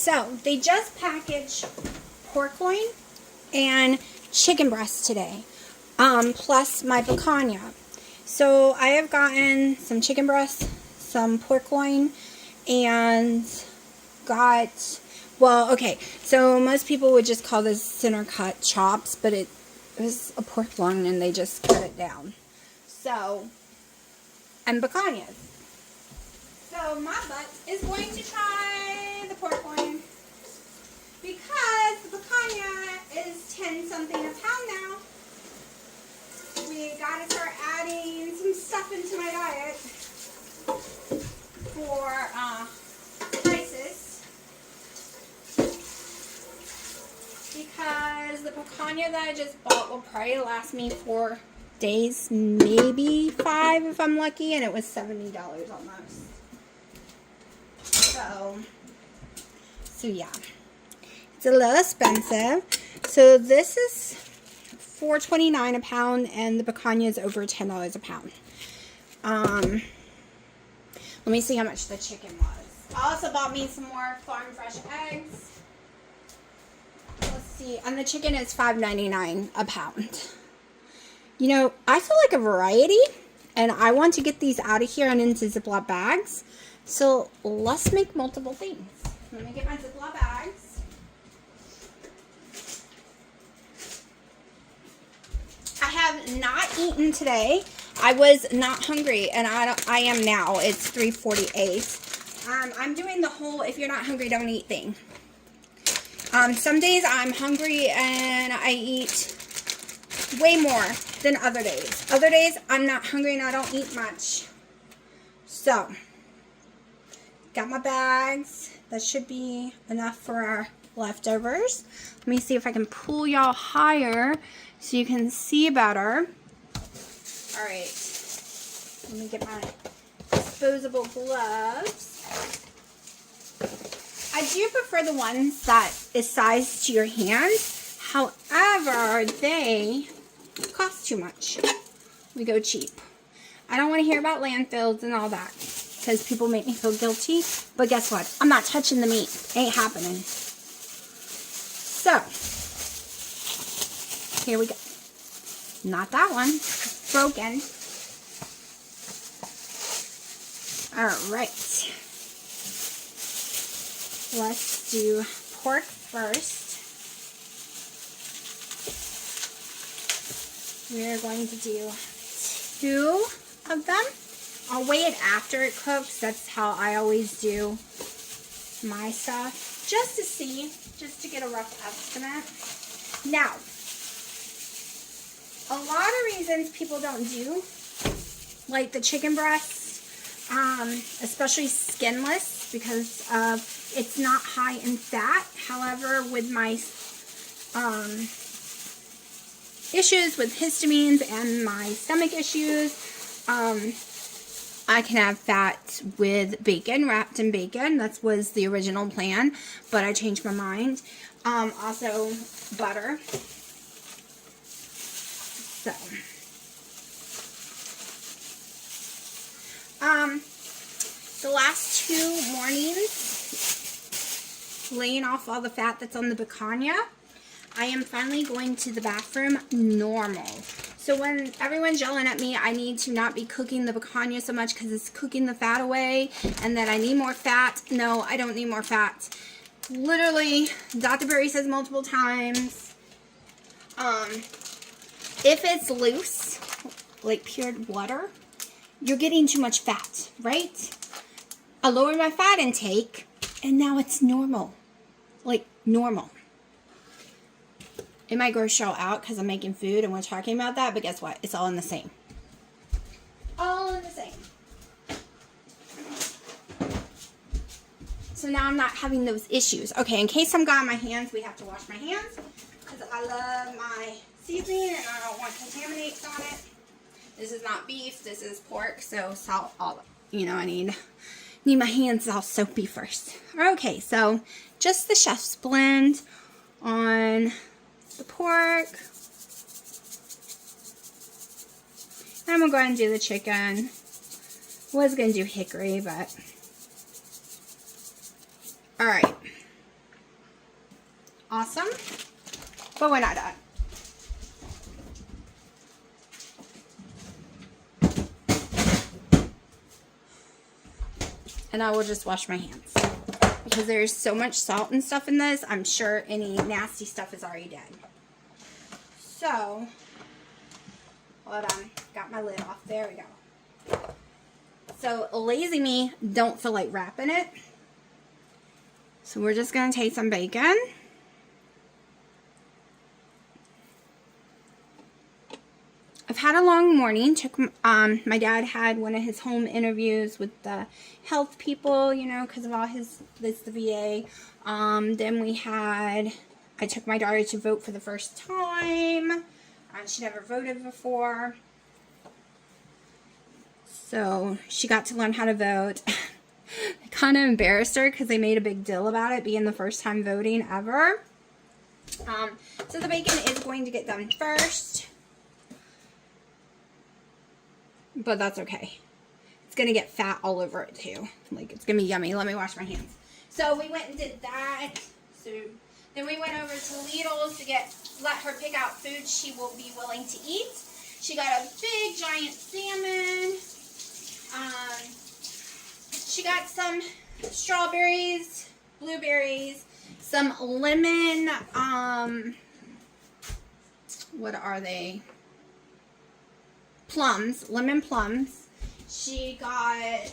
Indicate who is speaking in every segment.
Speaker 1: So they just packaged pork loin and chicken breast today, plus my picanha. So I have gotten some chicken breast, some pork loin, and got, well, okay, so most people would just call this center cut chops, but it was a pork loin and they just cut it down. So, and picanhas. So my butt is going to try the pork loin because the picanha is 10 something a pound now. We gotta start adding some stuff into my diet for prices, because the picanha that I just bought will probably last me 4 days, maybe 5 if I'm lucky, and it was $70 almost. So yeah, it's a little expensive. So this is $4.29 a pound, and the picanha is over $10 a pound. Let me see how much the chicken was. I also bought me some more farm fresh eggs. Let's see, and the chicken is $5.99 a pound. You know, I feel like a variety, and I want to get these out of here and into Ziploc bags. So let's make multiple things. Let me get my Ziploc bags. I have not eaten today. I was not hungry, and I am now. It's 3:48. I'm doing the whole if you're not hungry, don't eat thing. Some days I'm hungry and I eat way more than other days. Other days I'm not hungry and I don't eat much. So, got my bags. That should be enough for our leftovers. Let me see if I can pull y'all higher so you can see better. All right. Let me get my disposable gloves. I do prefer the ones that is sized to your hand. However, they cost too much. We go cheap. I don't want to hear about landfills and all that, because people make me feel guilty. But guess what? I'm not touching the meat. Ain't happening. So, here we go. Not that one. Broken. Alright. Let's do pork first. We're going to do 2 of them. I'll weigh it after it cooks. That's how I always do my stuff. Just to see, just to get a rough estimate. Now, a lot of reasons people don't do, like the chicken breasts, especially skinless, because it's not high in fat. However, with my issues with histamines and my stomach issues, I can have fat with bacon, wrapped in bacon. That was the original plan, but I changed my mind. Also, butter. So, the last 2 mornings, laying off all the fat that's on the picanha, I am finally going to the bathroom normal. So when everyone's yelling at me, I need to not be cooking the picanha so much because it's cooking the fat away, and that I need more fat. No, I don't need more fat. Literally, Dr. Berry says multiple times, if it's loose, like pure water, you're getting too much fat, right? I lowered my fat intake, and now it's normal. Like, normal. It might gross y'all out because I'm making food and we're talking about that, but guess what? It's all in the same. All in the same. So now I'm not having those issues. Okay, in case I'm on my hands, we have to wash my hands because I love my seasoning and I don't want contaminants on it. This is not beef, this is pork, so salt, all, you know, I need my hands all soapy first. Okay, so just the chef's blend on the pork. I'm gonna go ahead and do the chicken. Was gonna do hickory, but alright. awesome. But we're not done. And I will just wash my hands. Because there's so much salt and stuff in this, I'm sure any nasty stuff is already dead. So, hold on. Got my lid off. There we go. So, lazy me, don't feel like wrapping it. So, we're just going to take some bacon. I've had a long morning. My dad had one of his home interviews with the health people, you know, because of all the VA. Then I took my daughter to vote for the first time. She never voted before. So she got to learn how to vote. I kind of embarrassed her because they made a big deal about it being the first time voting ever. So the bacon is going to get done first. But that's okay. It's going to get fat all over it too. Like, it's going to be yummy. Let me wash my hands. So we went and did that. So then we went over to Lidl's to let her pick out food she will be willing to eat. She got a big giant salmon. She got some strawberries, blueberries, some lemon, what are they? Plums, lemon plums. She got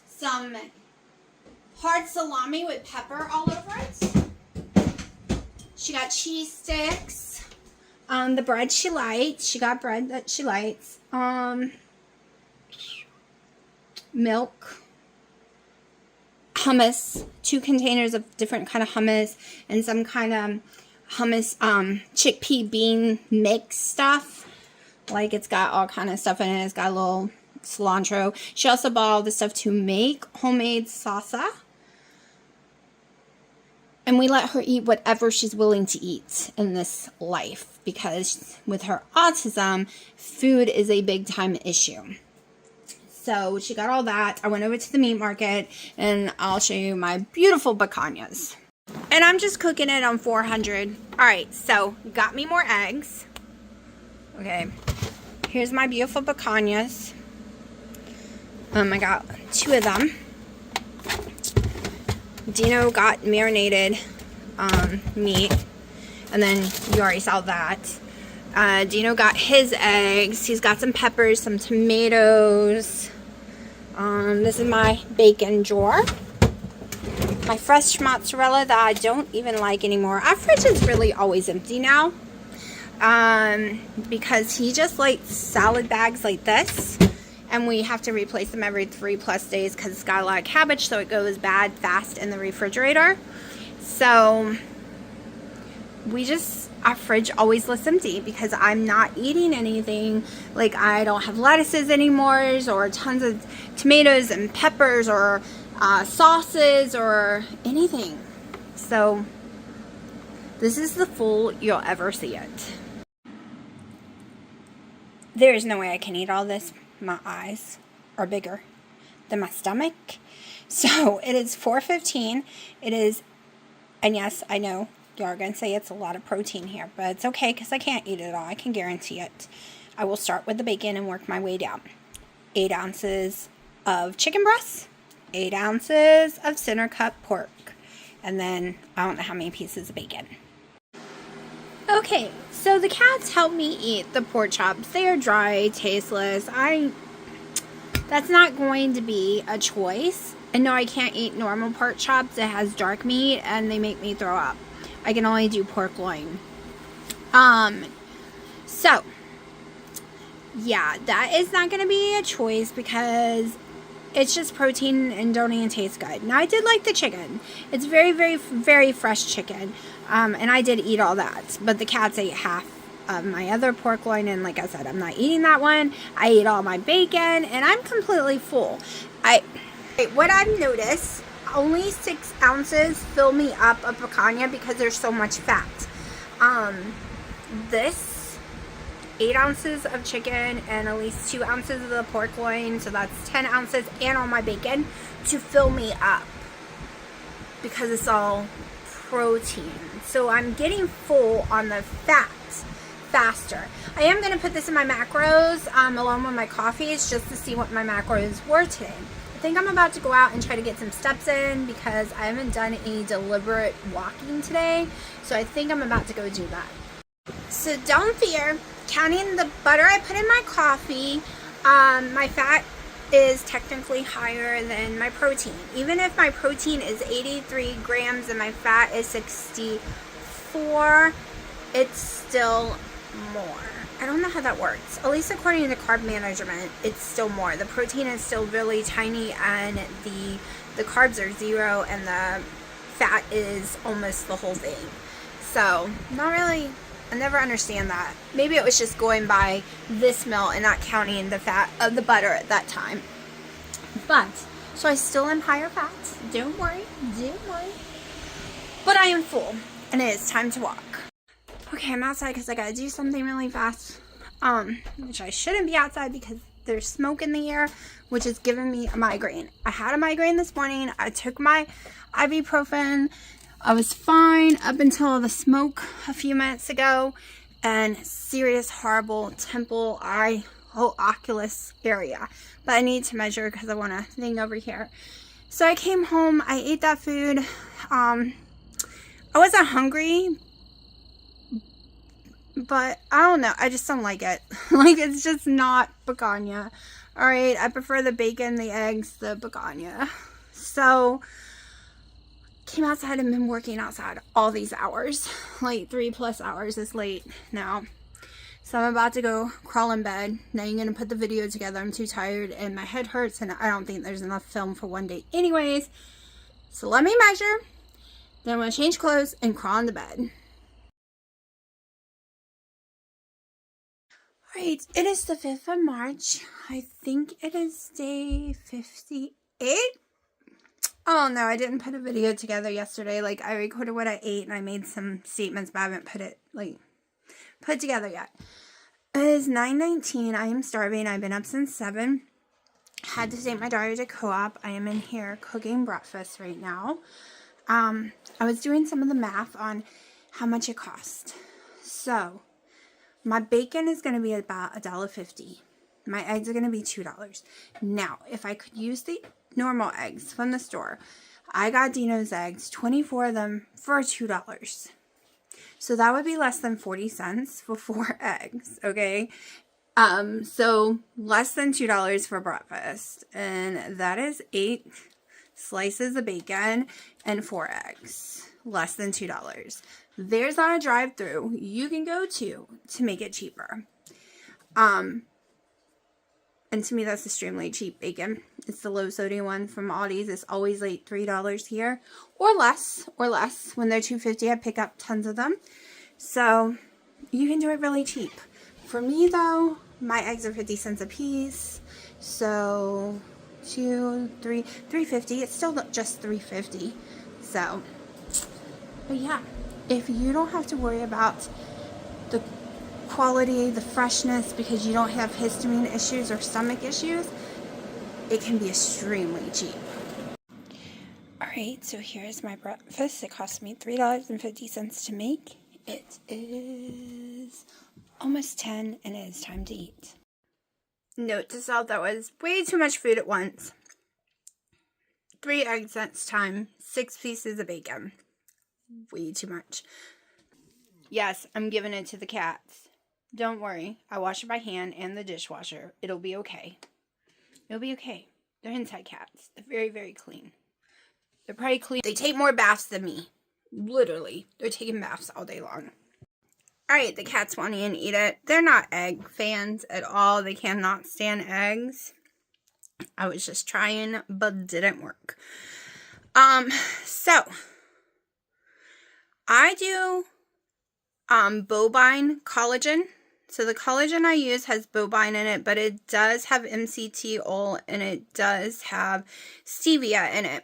Speaker 1: some hard salami with pepper all over it. She got cheese sticks. The bread she likes. She got bread that she likes. Milk. Hummus. 2 containers of different kind of hummus and some kind of hummus chickpea bean mix stuff. Like, it's got all kind of stuff in it. It's got a little cilantro. She also bought all the stuff to make homemade salsa. And we let her eat whatever she's willing to eat in this life. Because with her autism, food is a big time issue. So she got all that. I went over to the meat market. And I'll show you my beautiful picanhas. And I'm just cooking it on 400. Alright, so got me more eggs. Okay, here's my beautiful picanhas. I got 2 of them. Dino got marinated meat, and then you already saw that. Dino got his eggs. He's got some peppers, some tomatoes. This is my bacon drawer. My fresh mozzarella that I don't even like anymore. Our fridge is really always empty now. Because he just likes salad bags like this, and we have to replace them every 3+ days because it's got a lot of cabbage, so it goes bad fast in the refrigerator. So our fridge always looks empty because I'm not eating anything. Like, I don't have lettuces anymore, or tons of tomatoes and peppers, or sauces, or anything. So this is the full you'll ever see it. There is no way I can eat all this. My eyes are bigger than my stomach. So it is 4:15. It is, and yes, I know y'all are going to say it's a lot of protein here, but it's okay because I can't eat it all. I can guarantee it. I will start with the bacon and work my way down. 8 ounces of chicken breast, 8 ounces of center cut pork, and then I don't know how many pieces of bacon. Okay, so the cats help me eat the pork chops. They are dry, tasteless. That's not going to be a choice. And no, I can't eat normal pork chops. It has dark meat and they make me throw up. I can only do pork loin. So, yeah, that is not going to be a choice because it's just protein and don't even taste good. Now, I did like the chicken. It's very, very, very fresh chicken. And I did eat all that. But the cats ate half of my other pork loin. And like I said, I'm not eating that one. I ate all my bacon. And I'm completely full. What I've noticed, only 6 ounces fill me up a picanha because there's so much fat. This 8 ounces of chicken and at least 2 ounces of the pork loin. So that's 10 ounces and all my bacon to fill me up. Because it's all protein. So I'm getting full on the fats faster. I am going to put this in my macros along with my coffees just to see what my macros were today. I think I'm about to go out and try to get some steps in because I haven't done any deliberate walking today. So I think I'm about to go do that. So don't fear, counting the butter I put in my coffee, my fat is technically higher than my protein. Even if my protein is 83 grams and my fat is 64, it's still more. I don't know how that works. At least according to carb management, it's still more. The protein is still really tiny and the carbs are 0 and the fat is almost the whole thing. So, not really, I never understand that. Maybe it was just going by this mill and not counting the fat of the butter at that time. But, so I still am higher fat. Don't worry, don't worry. But I am full and it is time to walk. Okay, I'm outside because I gotta do something really fast. Which I shouldn't be outside because there's smoke in the air, which is giving me a migraine. I had a migraine this morning. I took my ibuprofen. I was fine up until the smoke a few minutes ago, and serious, horrible temple, eye, whole oculus area. But I need to measure because I want a thing over here. So I came home. I ate that food. I wasn't hungry, but I don't know. I just don't like it. Like, it's just not picanha. Alright, I prefer the bacon, the eggs, the picanha. So, came outside and been working outside all these hours. Like, 3+ hours is late now. So, I'm about to go crawl in bed. Now, I'm going to put the video together. I'm too tired and my head hurts and I don't think there's enough film for one day anyways. So, let me measure. Then I'm going to change clothes and crawl into bed. Alright, it is the 5th of March. I think it is day 58. Oh no, I didn't put a video together yesterday. Like, I recorded what I ate and I made some statements, but I haven't put it together yet. It is 9:19. I am starving. I've been up since 7. Had to take my daughter to co-op. I am in here cooking breakfast right now. I was doing some of the math on how much it cost. So, my bacon is going to be about $1.50. My eggs are going to be $2. Now, if I could use the normal eggs from the store, I got Dino's eggs, 24 of them for $2. So that would be less than 40 cents for 4 eggs, okay? So less than $2 for breakfast. And that is 8 slices of bacon and 4 eggs. Less than $2. There's not a drive-through you can go to make it cheaper. And to me, that's extremely cheap bacon. It's the low sodium one from Aldi's. It's always like $3 here or less. When they're $2.50, I pick up tons of them. So you can do it really cheap. For me though, my eggs are 50 cents a piece. So $3.50. It's still just $3.50. So, but yeah. If you don't have to worry about the quality, the freshness, because you don't have histamine issues or stomach issues, it can be extremely cheap. Alright, so here's my breakfast. It cost me $3.50 to make. It is almost 10 and it is time to eat. Note to self, that was way too much food at once. 3 eggs next time, 6 pieces of bacon. Way too much. Yes, I'm giving it to the cats. Don't worry. I wash it by hand and the dishwasher. It'll be okay. It'll be okay. They're inside cats. They're very, very clean. They're probably clean. They take more baths than me. Literally. They're taking baths all day long. Alright, the cats want to eat it. They're not egg fans at all. They cannot stand eggs. I was just trying, but didn't work. So I do bovine collagen. So the collagen I use has bovine in it, but it does have MCT oil and it does have stevia in it.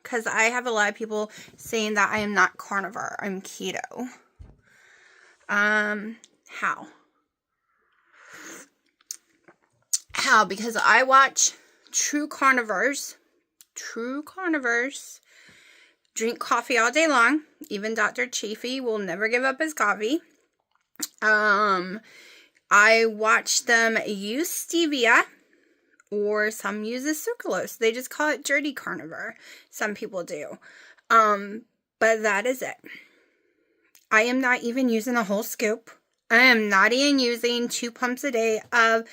Speaker 1: Because I have a lot of people saying that I am not carnivore, I'm keto. How? Because I watch true carnivores drink coffee all day long. Even Dr. Chafee will never give up his coffee. I watch them use stevia, or some use sucralose. They just call it dirty carnivore. Some people do. But that is it. I am not even using a whole scoop. I am not even using 2 pumps a day of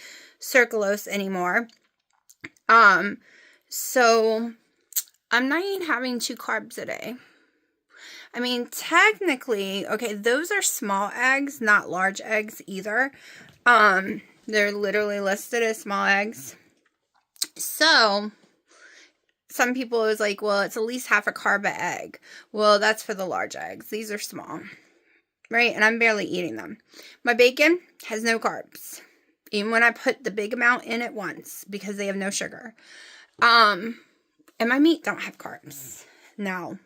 Speaker 1: sucralose anymore. So I'm not even having 2 carbs a day. I mean, technically, okay, those are small eggs, not large eggs either. They're literally listed as small eggs. So some people is like, well, it's at least half a carb a egg. Well, that's for the large eggs. These are small, right? And I'm barely eating them. My bacon has no carbs, even when I put the big amount in at once, because they have no sugar. And my meat don't have carbs. Now,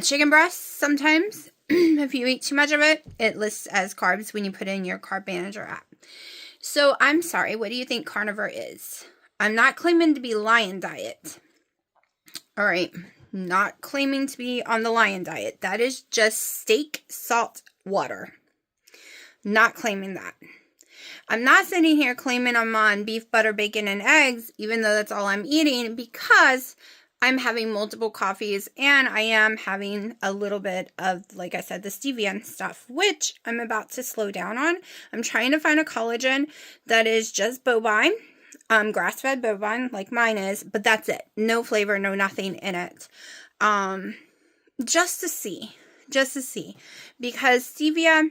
Speaker 1: chicken breasts, sometimes, if you eat too much of it, it lists as carbs when you put in your Carb Manager app. So, I'm sorry, what do you think carnivore is? I'm not claiming to be Lion Diet. Alright, not claiming to be on the Lion Diet. That is just steak, salt, water. Not claiming that. I'm not sitting here claiming I'm on beef, butter, bacon, and eggs, even though that's all I'm eating, because I'm having multiple coffees and I am having a little bit of, like I said, the stevia and stuff, which I'm about to slow down on. I'm trying to find a collagen that is just bovine, grass-fed bovine, like mine is, but that's it. No flavor, no nothing in it. Just to see, because stevia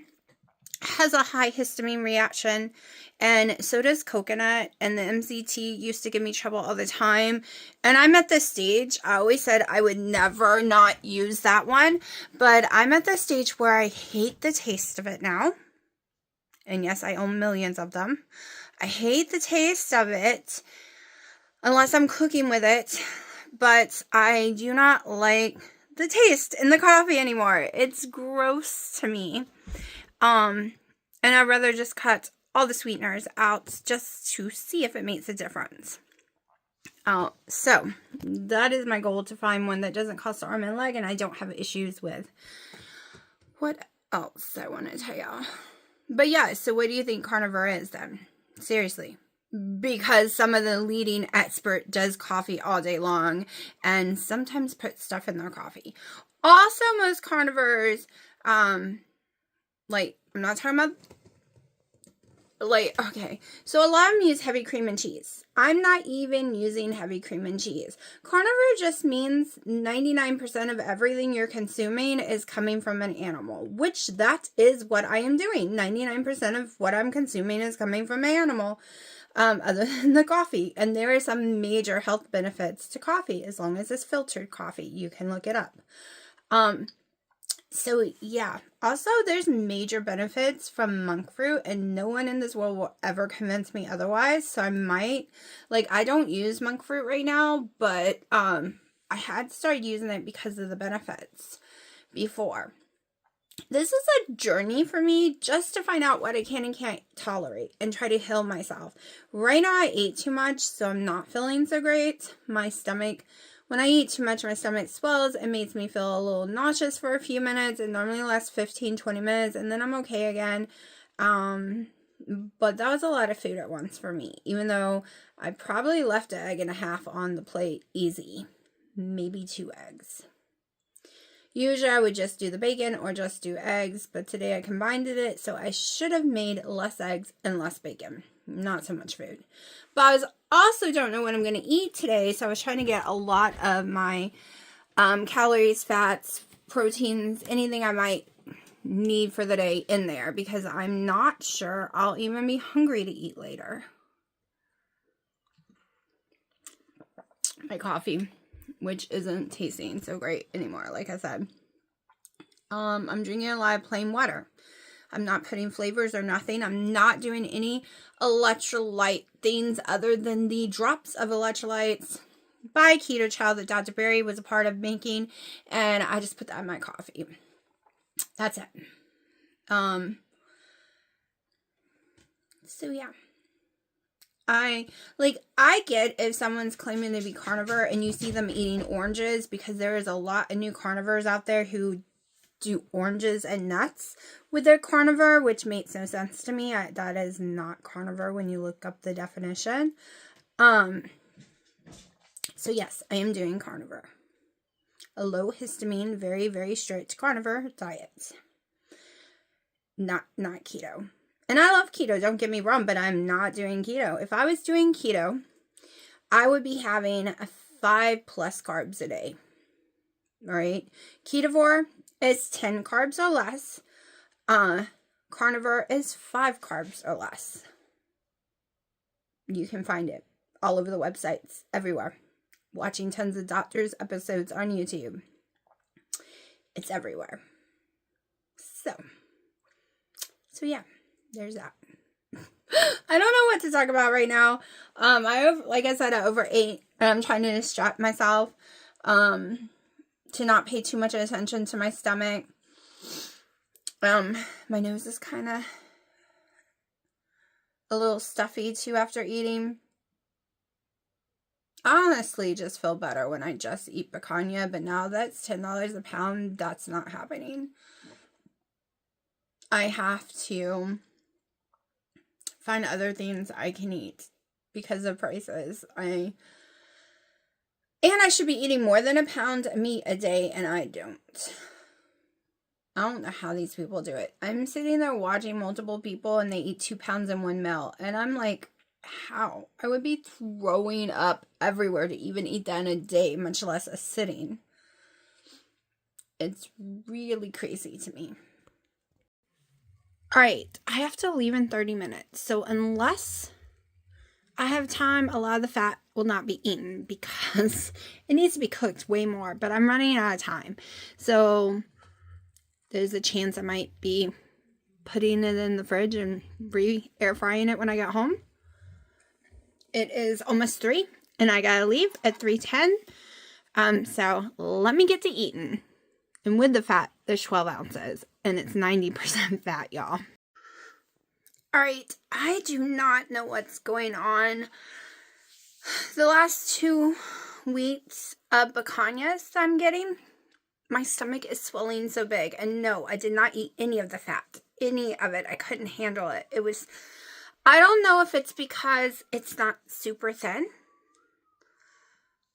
Speaker 1: has a high histamine reaction, and so does coconut, and the MCT used to give me trouble all the time, and I'm at this stage, I always said I would never not use that one, but I'm at this stage where I hate the taste of it now, and yes, I own millions of them. I hate the taste of it, unless I'm cooking with it, but I do not like the taste in the coffee anymore. It's gross to me. And I'd rather just cut all the sweeteners out just to see if it makes a difference. So that is my goal, to find one that doesn't cost an arm and a leg and I don't have issues with. What else I want to tell y'all? But yeah, so what do you think carnivore is then? Seriously. Because some of the leading expert does coffee all day long and sometimes puts stuff in their coffee. Also, most carnivores, like, I'm not talking about, like, okay, so a lot of them use heavy cream and cheese. I'm not even using heavy cream and cheese. Carnivore just means 99% of everything you're consuming is coming from an animal, which that is what I am doing. 99% of what I'm consuming is coming from an animal, other than the coffee. And there are some major health benefits to coffee, as long as it's filtered coffee. You can look it up. So yeah, also there's major benefits from monk fruit, and no one in this world will ever convince me otherwise. So I might, like, I don't use monk fruit right now, but I had started using it because of the benefits before. This is a journey for me, just to find out what I can and can't tolerate and try to heal myself. Right now I ate too much, so I'm not feeling so great. My stomach, when I eat too much, my stomach swells. It makes me feel a little nauseous for a few minutes. It normally lasts 15-20 minutes, and then I'm okay again. But that was a lot of food at once for me, even though I probably left an egg and a half on the plate easy. Maybe 2 eggs. Usually I would just do the bacon or just do eggs, but today I combined it, so I should have made less eggs and less bacon. Not so much food. But I also don't know what I'm going to eat today, so I was trying to get a lot of my calories, fats, proteins, anything I might need for the day in there, because I'm not sure I'll even be hungry to eat later. My coffee, which isn't tasting so great anymore, like I said. I'm drinking a lot of plain water. I'm not putting flavors or nothing. I'm not doing any electrolyte things other than the drops of electrolytes by Keto Child that Dr. Berry was a part of making, and I just put that in my coffee. That's it. So yeah. I get if someone's claiming to be carnivore and you see them eating oranges, because there is a lot of new carnivores out there who do oranges and nuts with their carnivore, which makes no sense to me. That is not carnivore when you look up the definition. So yes, I am doing carnivore. A low histamine, very, very strict carnivore diet. Not keto. And I love keto, don't get me wrong, but I'm not doing keto. If I was doing keto, I would be having 5+ carbs a day. All right? Ketovore is 10 carbs or less. Carnivore is 5 carbs or less. You can find it all over the websites, everywhere. Watching tons of doctors' episodes on YouTube. It's everywhere. So yeah. There's that. I don't know what to talk about right now. Like I said, I overate, and I'm trying to distract myself, to not pay too much attention to my stomach. My nose is kind of a little stuffy too after eating. I honestly just feel better when I just eat picanha, but now that's $10 a pound. That's not happening. I have to find other things I can eat because of prices. I should be eating more than a pound of meat a day, and I don't. I don't know how these people do it. I'm sitting there watching multiple people, and they eat 2 pounds in one meal, and I'm like, how? I would be throwing up everywhere to even eat that in a day, much less a sitting. It's really crazy to me. Alright, I have to leave in 30 minutes. So unless I have time, a lot of the fat will not be eaten because it needs to be cooked way more. But I'm running out of time. So there's a chance I might be putting it in the fridge and air frying it when I get home. It is almost 3 and I gotta leave at 3:10. So let me get to eating. And with the fat, there's 12 ounces. And it's 90% fat, y'all. Alright, I do not know what's going on. The last 2 weeks of picanhas I'm getting, my stomach is swelling so big. And no, I did not eat any of the fat. Any of it. I couldn't handle it. I don't know if it's because it's not super thin.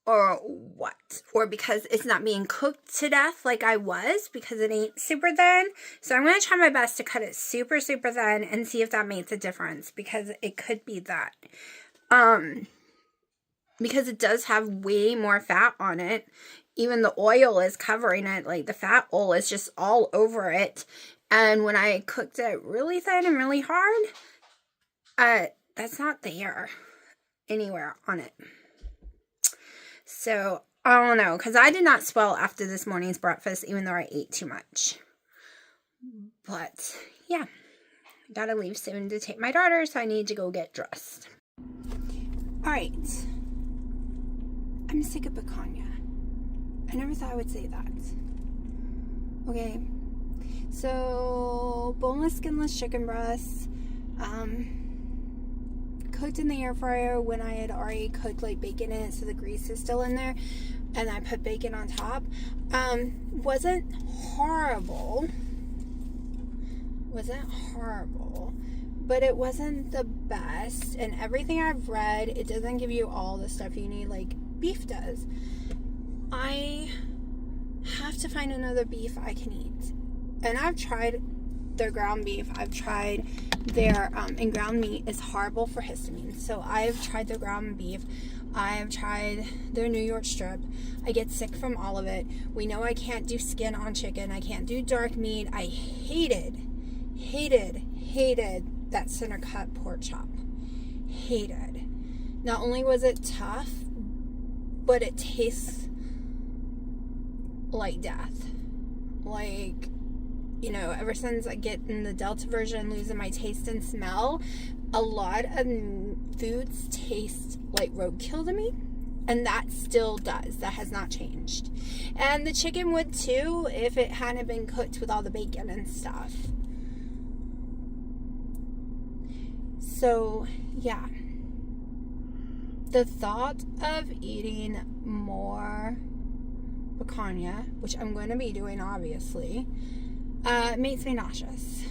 Speaker 1: Or what? Or because it's not being cooked to death like I was, because it ain't super thin. So I'm going to try my best to cut it super, super thin and see if that makes a difference, because it could be that. Because it does have way more fat on it. Even the oil is covering it. Like the fat oil is just all over it. And when I cooked it really thin and really hard, that's not there anywhere on it. So, I don't know, because I did not swell after this morning's breakfast, even though I ate too much. But, yeah, gotta leave soon to take my daughter, so I need to go get dressed. Alright, I'm sick of picanha. I never thought I would say that. Okay, so, boneless, skinless chicken breasts, cooked in the air fryer when I had already cooked like bacon in it, so the grease is still in there, and I put bacon on top. Wasn't horrible, but it wasn't the best. And everything I've read, it doesn't give you all the stuff you need like beef does. I have to find another beef I can eat, and I've tried their ground beef. I've tried their, and ground meat is horrible for histamine. So I've tried their ground beef. I've tried their New York strip. I get sick from all of it. We know I can't do skin on chicken. I can't do dark meat. I hated that center cut pork chop. Hated. Not only was it tough, but it tastes like death. Like, you know, ever since I get in the Delta version, losing my taste and smell, a lot of foods taste like roadkill to me, and that still does. That has not changed. And the chicken would too, if it hadn't been cooked with all the bacon and stuff. So, yeah. the thought of eating more picanha, which I'm going to be doing obviously, makes me nauseous.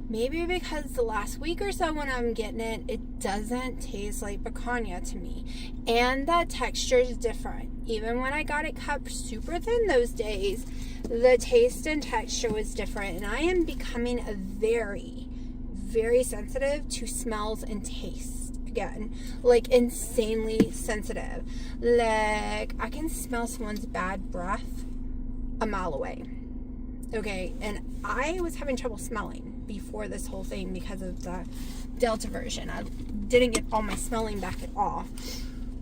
Speaker 1: Maybe because the last week or so when I'm getting it, it doesn't taste like picanha to me. And the texture is different. Even when I got it cut super thin those days, the taste and texture was different. And I am becoming a very, very sensitive to smells and taste. Again, like insanely sensitive. Like I can smell someone's bad breath a mile away. Okay, and I was having trouble smelling before this whole thing because of the Delta version. I didn't get all my smelling back at all.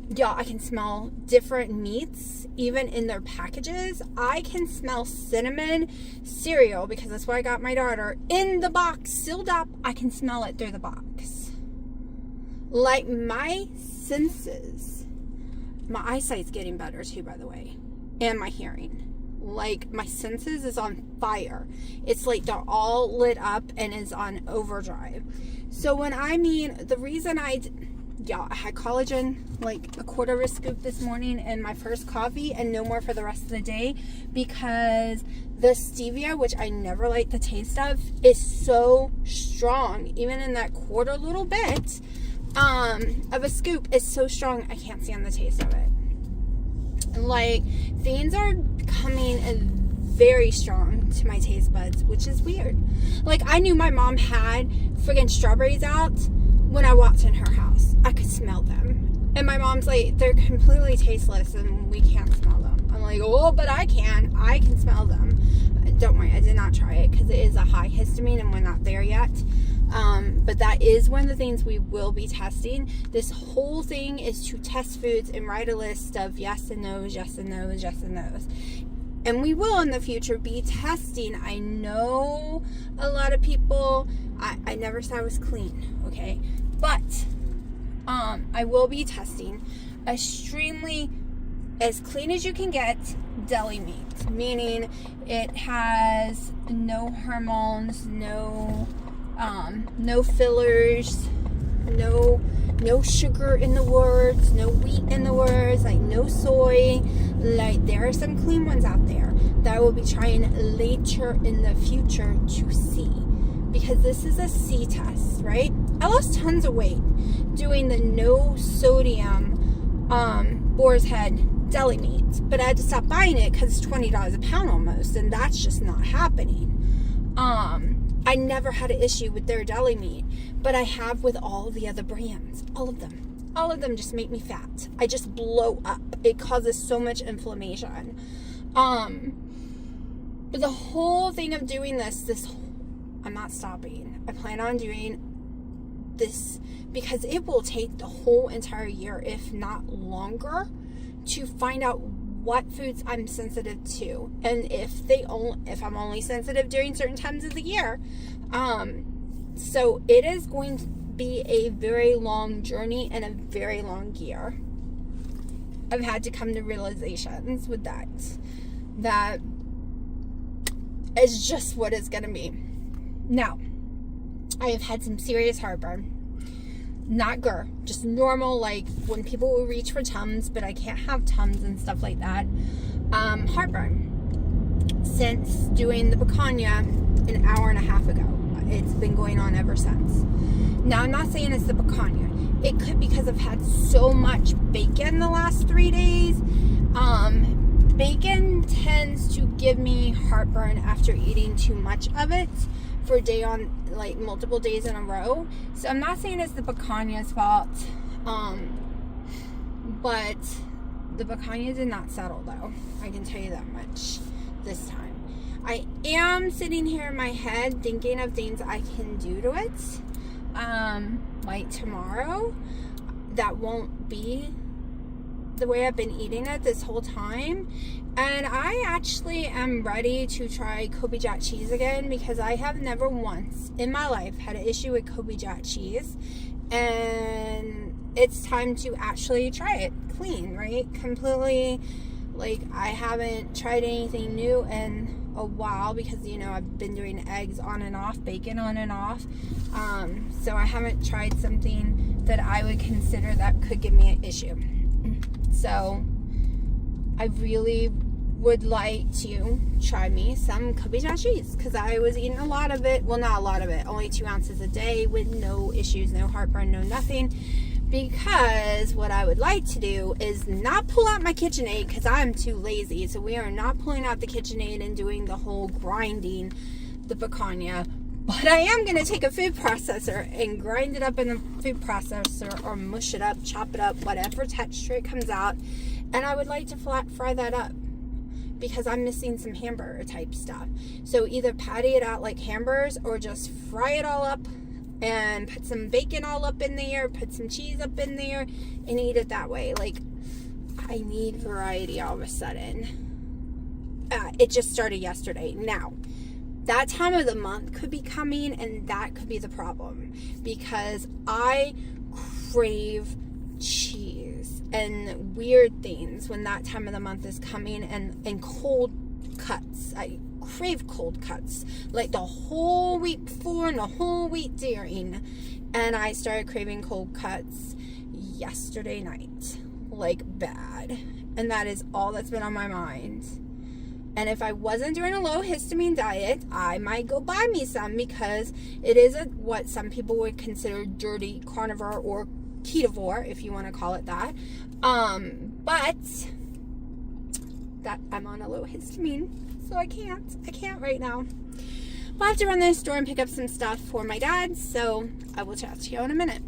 Speaker 1: Yeah, I can smell different meats, even in their packages. I can smell cinnamon cereal, because that's why I got my daughter, in the box, sealed up. I can smell it through the box. Like, my senses, my eyesight's getting better too, by the way, and my hearing. Like, my senses is on fire. It's like they're all lit up and is on overdrive. So when I mean, the reason I had collagen, like a quarter of a scoop this morning in my first coffee, and no more for the rest of the day, because the stevia, which I never liked the taste of, is so strong. Even in that quarter little bit of a scoop is so strong, I can't stand the taste of it. Like, things are becoming very strong to my taste buds, which is weird. Like, I knew my mom had friggin' strawberries out when I walked in her house. I could smell them. And my mom's like, they're completely tasteless and we can't smell them. I'm like, oh, but I can smell them. Don't worry, I did not try it because it is a high histamine and we're not there yet. But that is one of the things we will be testing. This whole thing is to test foods and write a list of yes and no's, yes and no's, yes and no's. And we will in the future be testing. I know a lot of people, I never said I was clean, okay? But I will be testing extremely as clean as you can get deli meat, meaning it has no hormones, no fillers, no sugar in the words, no wheat in the words, like no soy. Like, there are some clean ones out there that I will be trying later in the future to see, because this is a C test, right? I lost tons of weight doing the no sodium boar's head deli meat, but I had to stop buying it because it's $20 a pound almost, and that's just not happening. I never had an issue with their deli meat, but I have with all the other brands. All of them just make me fat. I just blow up. It causes so much inflammation. But the whole thing of doing this I'm not stopping. I plan on doing this because it will take the whole entire year, if not longer, to find out what foods I'm sensitive to, and if I'm only sensitive during certain times of the year. So it is going to be a very long journey and a very long year. I've had to come to realizations with that is just what it's going to be. Now, I have had some serious heartburn. Not GER, just normal, like when people will reach for Tums, but I can't have Tums and stuff like that. Heartburn. Since doing the picanha an hour and a half ago. It's been going on ever since. Now, I'm not saying it's the picanha. It could be because I've had so much bacon the last 3 days. Bacon tends to give me heartburn after eating too much of it for a day on, like, multiple days in a row. So I'm not saying it's the picanha's fault. But the picanha did not settle, though. I can tell you that much this time. I am sitting here in my head thinking of things I can do to it. Like tomorrow, that won't be the way I've been eating it this whole time. And I actually am ready to try Kobe Jack cheese again, because I have never once in my life had an issue with Kobe Jack cheese. And it's time to actually try it clean, right? Completely, like, I haven't tried anything new in a while because, you know, I've been doing eggs on and off, bacon on and off. So I haven't tried something that I would consider that could give me an issue. So I really would like to try me some Kobe cheese because I was eating a lot of it. Well, not a lot of it, only 2 ounces a day with no issues, no heartburn, no nothing. Because what I would like to do is not pull out my KitchenAid because I'm too lazy. So we are not pulling out the KitchenAid and doing the whole grinding the picanha. But I am going to take a food processor and grind it up in the food processor or mush it up, chop it up, whatever texture it comes out. And I would like to flat fry that up because I'm missing some hamburger type stuff. So either patty it out like hamburgers or just fry it all up and put some bacon all up in there, put some cheese up in there, and eat it that way. Like, I need variety all of a sudden. It just started yesterday. Now, that time of the month could be coming, and that could be the problem. Because I crave cheese and weird things when that time of the month is coming, and cold cuts. I crave cold cuts like the whole week before and the whole week during, and I started craving cold cuts yesterday night like bad, and that is all that's been on my mind. And if I wasn't doing a low histamine diet, I might go buy me some because it is what some people would consider dirty carnivore or ketovore, if you want to call it that. But that I'm on a low histamine, so I can't right now. I'll have to run to the store and pick up some stuff for my dad, so I will chat to you in a minute.